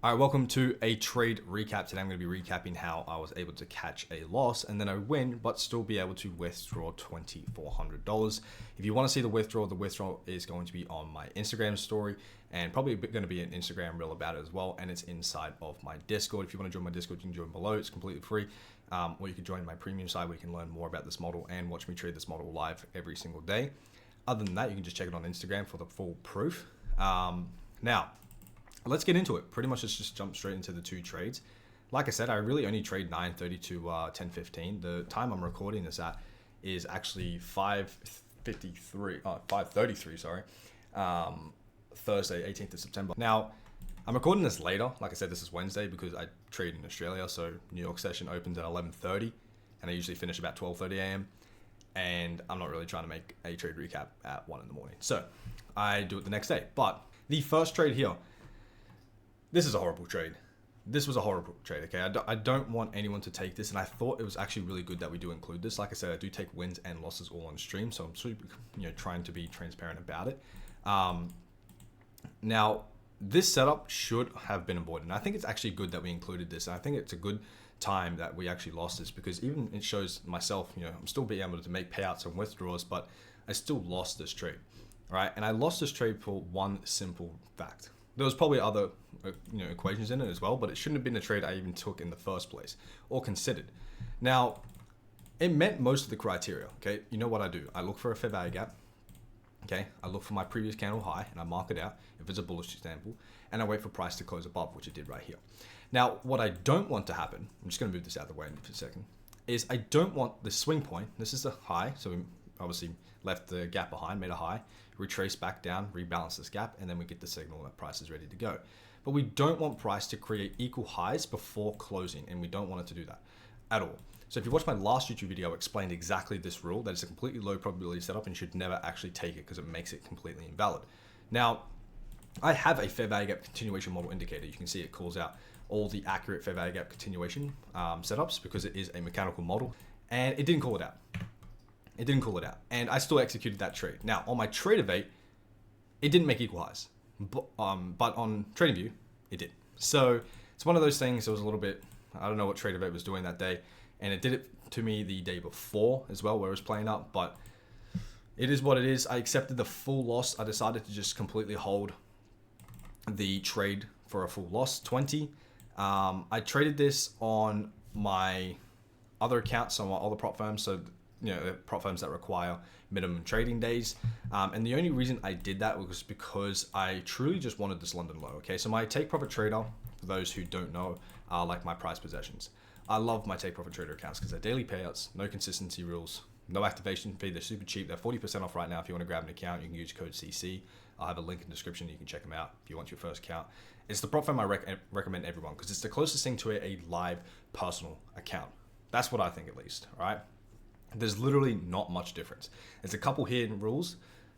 All right, welcome to a trade recap. Today I'm going to be recapping how I was able to catch a loss and then a win, but still be able to withdraw $2,400. If you want to see the withdrawal is going to be on my Instagram story and probably going to be an Instagram reel about it as well. And it's inside of my Discord. If you want to join my Discord, you can join below. It's completely free. Or you can join my premium side where you can learn more about this model and watch me trade this model live every single day. Other than that, you can just check it on Instagram for the full proof. Now, let's get into it. Pretty much let's just jump straight into the two trades. Like I said, I really only trade 9:30 to 10:15. The time I'm recording this at is actually 5:33, sorry. Thursday, 18th of September. Now, I'm recording this later. Like I said, this is Wednesday because I trade in Australia. So New York session opens at 11:30 and I usually finish about 12:30 a.m. And I'm not really trying to make a trade recap at 1 in the morning. So I do it the next day. But the first trade here, this is a horrible trade. This was a horrible trade, okay? I don't want anyone to take this, and I thought it was actually really good that we do include this. Like I said, I do take wins and losses all on stream, so I'm super, trying to be transparent about it. Now, this setup should have been avoided, and I think it's actually good that we included this. And I think it's a good time that we actually lost this because even it shows myself, I'm still being able to make payouts and withdrawals, but I still lost this trade, all right? And I lost this trade for one simple fact. There was probably other equations in it as well, but it shouldn't have been a trade I even took in the first place or considered. Now, it met most of the criteria, okay? You know what I do? I look for a fair value gap, okay? I look for my previous candle high and I mark it out if it's a bullish example, and I wait for price to close above, which it did right here. Now, what I don't want to happen, I'm just gonna move this out of the way for a second, is I don't want the swing point. This is the high, so we obviously left the gap behind, made a high, retrace back down, rebalance this gap, and then we get the signal that price is ready to go. But we don't want price to create equal highs before closing, and we don't want it to do that at all. So if you watch my last YouTube video, I explained exactly this rule, that it's a completely low probability setup and you should never actually take it because it makes it completely invalid. Now, I have a fair value gap continuation model indicator. You can see it calls out all the accurate fair value gap continuation setups because it is a mechanical model, and it didn't call it out. It didn't call it out, and I still executed that trade. Now, on my TradeAvate, it didn't make equal highs, but on TradingView, it did. So it's one of those things. It was a little bit, I don't know what TradeAvate was doing that day, and it did it to me the day before as well, where it was playing up, but it is what it is. I accepted the full loss. I decided to just completely hold the trade for a full loss, 20. I traded this on my other accounts, on my other prop firms, so prop firms that require minimum trading days. And the only reason I did that was because I truly just wanted this London low, okay? So my take profit trader, for those who don't know, are like my prized possessions. I love my take profit trader accounts because they're daily payouts, no consistency rules, no activation fee. They're super cheap. They're 40% off right now. If you want to grab an account, you can use code CC. I'll have a link in the description. You can check them out if you want your first account. It's the prop firm I recommend everyone because it's the closest thing to a live personal account. That's what I think, at least, all right? There's literally not much difference. There's a couple hidden rules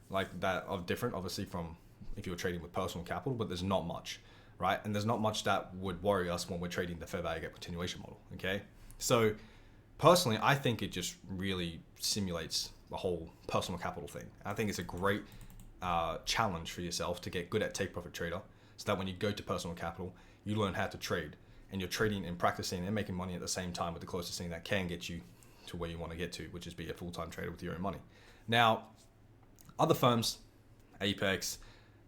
like that are different, obviously, from if you're trading with personal capital, but there's not much, right? And there's not much that would worry us when we're trading the fair value gap continuation model, okay? So personally, I think it just really simulates the whole personal capital thing. I think it's a great challenge for yourself to get good at take profit trader so that when you go to personal capital, you learn how to trade and you're trading and practicing and making money at the same time with the closest thing that can get you to where you want to get to, which is be a full-time trader with your own money. Now, other firms, Apex,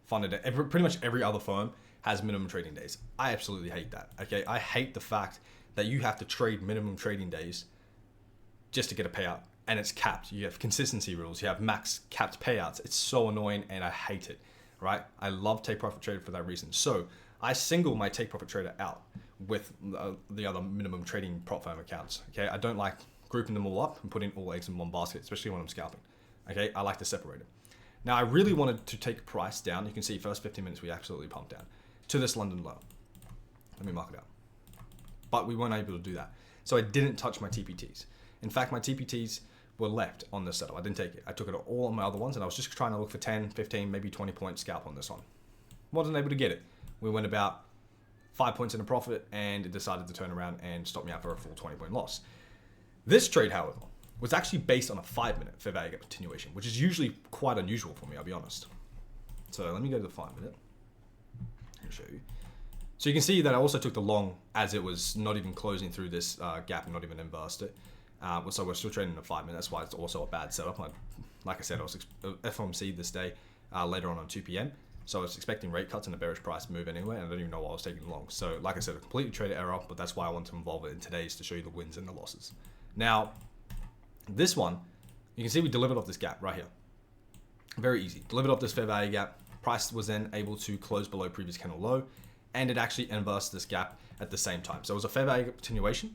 Funded, pretty much every other firm has minimum trading days. I absolutely hate that, okay? I hate the fact that you have to trade minimum trading days just to get a payout, and it's capped. You have consistency rules, you have max capped payouts. It's so annoying, and I hate it, right? I love Take Profit Trader for that reason. So I single my Take Profit Trader out with the other minimum trading prop firm accounts, okay? I don't like grouping them all up and putting all eggs in one basket, especially when I'm scalping, okay? I like to separate it. Now, I really wanted to take price down. You can see first 15 minutes, we absolutely pumped down to this London low. Let me mark it out. But we weren't able to do that. So I didn't touch my TPTs. In fact, my TPTs were left on this setup. I didn't take it. I took it all on my other ones, and I was just trying to look for 10, 15, maybe 20 point scalp on this one. Wasn't able to get it. We went about 5 points in a profit, and it decided to turn around and stop me out for a full 20 point loss. This trade, however, was actually based on a 5-minute fair value gap continuation, which is usually quite unusual for me, I'll be honest. So let me go to the 5-minute and show you. So you can see that I also took the long as it was not even closing through this gap and not even inversed it. So we're still trading in a 5 minute. That's why it's also a bad setup. Like I said, I was FOMC this day later on 2 p.m. So I was expecting rate cuts and a bearish price move anyway, and I don't even know why I was taking long. So like I said, a completely traded error, but that's why I want to involve it in today's to show you the wins and the losses. Now, this one, you can see we delivered off this gap right here. Very easy. Delivered off this fair value gap. Price was then able to close below previous candle low, and it actually inversed this gap at the same time. So it was a fair value continuation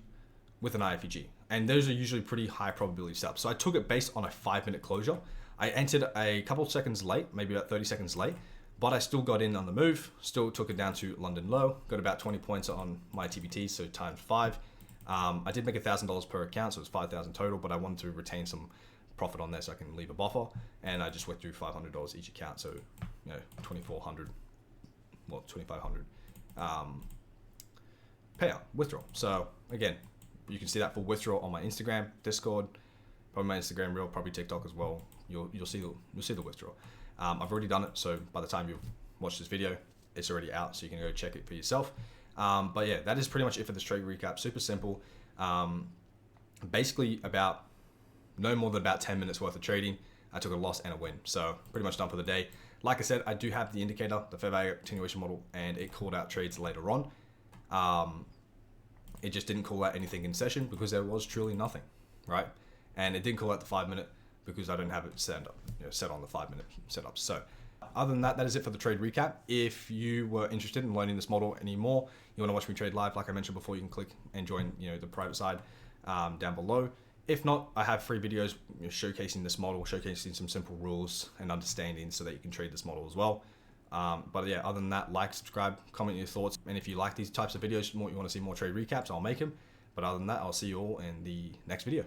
with an IFVG, and those are usually pretty high probability setups. So I took it based on a 5 minute closure. I entered a couple of seconds late, maybe about 30 seconds late, but I still got in on the move, still took it down to London low, got about 20 points on my TBT, so times 5. I did make $1,000 per account, so it's 5,000 total, but I wanted to retain some profit on there so I can leave a buffer, and I just went through $500 each account, so 2,400, well 2,500 payout withdrawal. So again, you can see that for withdrawal on my Instagram, Discord, probably my Instagram reel, probably TikTok as well. You'll see the withdrawal. I've already done it, so by the time you've watched this video, it's already out, so you can go check it for yourself. But yeah, that is pretty much it for this trade recap. Super simple. Basically about no more than about 10 minutes worth of trading. I took a loss and a win, so pretty much done for the day. Like I said, I do have the indicator, the fair value continuation model, and it called out trades later on. It just didn't call out anything in session because there was truly nothing, right? And it didn't call out the 5 minute because I don't have it set on the 5 minute setup. So other than that, that is it for the trade recap. If you were interested in learning this model anymore, you want to watch me trade live, like I mentioned before, you can click and join the private side down below. If not, I have free videos showcasing this model, showcasing some simple rules and understanding so that you can trade this model as well. But yeah, other than that, like, subscribe, comment your thoughts. And if you like these types of videos, you want to see more trade recaps, I'll make them. But other than that, I'll see you all in the next video.